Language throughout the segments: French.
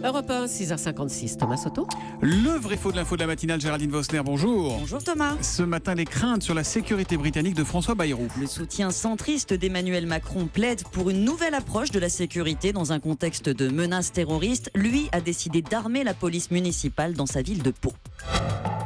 Europe 1, 6h56, Thomas Soto. Le vrai faux de l'info de la matinale, Géraldine Vosner, bonjour. Bonjour Thomas. Ce matin, les craintes sur la sécurité britannique de François Bayrou. Le soutien centriste d'Emmanuel Macron plaide pour une nouvelle approche de la sécurité dans un contexte de menaces terroristes. Lui a décidé d'armer la police municipale dans sa ville de Pau.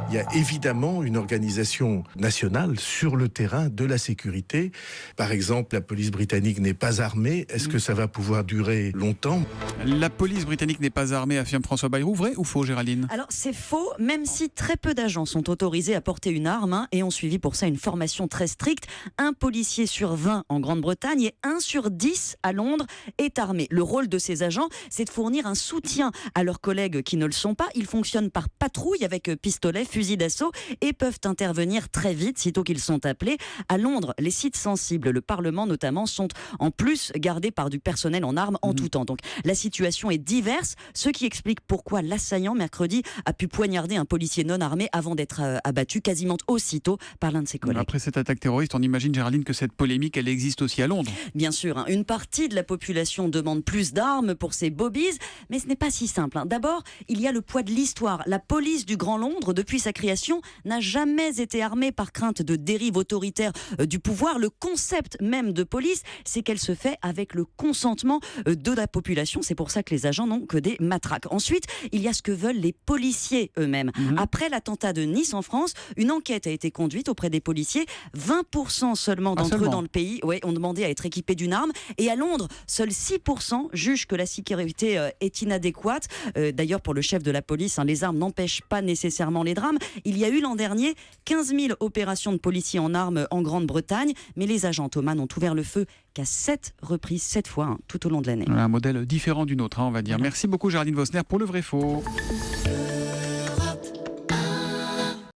Il y a évidemment une organisation nationale sur le terrain de la sécurité. Par exemple, la police britannique n'est pas armée. Est-ce que ça va pouvoir durer longtemps ? La police britannique n'est pas armée, affirme François Bayrou. Vrai ou faux, Géraldine ? Alors c'est faux, même si très peu d'agents sont autorisés à porter une arme et ont suivi pour ça une formation très stricte. Un policier sur 20 en Grande-Bretagne et 1 sur 10 à Londres est armé. Le rôle de ces agents, c'est de fournir un soutien à leurs collègues qui ne le sont pas. Ils fonctionnent par patrouille avec pistolet, fusil d'assaut et peuvent intervenir très vite sitôt qu'ils sont appelés. À Londres, les sites sensibles, le Parlement notamment, sont en plus gardés par du personnel en armes en tout temps. Donc la situation est diverse, ce qui explique pourquoi l'assaillant mercredi a pu poignarder un policier non armé avant d'être abattu quasiment aussitôt par l'un de ses collègues. Après cette attaque terroriste, on imagine, Géraldine, que cette polémique, elle existe aussi à Londres. Bien sûr, une partie de la population demande plus d'armes pour ses bobbies, mais ce n'est pas si simple. D'abord, il y a le poids de l'histoire. La police du Grand Londres, depuis sa création, n'a jamais été armée par crainte de dérive autoritaire du pouvoir. Le concept même de police, c'est qu'elle se fait avec le consentement de la population. C'est pour ça que les agents n'ont que des matraques. Ensuite, il y a ce que veulent les policiers eux-mêmes. Après l'attentat de Nice en France, une enquête a été conduite auprès des policiers. 20% seulement d'entre eux dans le pays ont demandé à être équipés d'une arme. Et à Londres, seuls 6% jugent que la sécurité est inadéquate. D'ailleurs, pour le chef de la police, les armes n'empêchent pas nécessairement les drames. Il y a eu l'an dernier 15 000 opérations de policiers en armes en Grande-Bretagne, mais les agents, Thomas, n'ont ouvert le feu qu'à 7 reprises, 7 fois tout au long de l'année. Un modèle différent du nôtre, on va dire. Merci beaucoup, Géraldine Vosner, pour le vrai faux.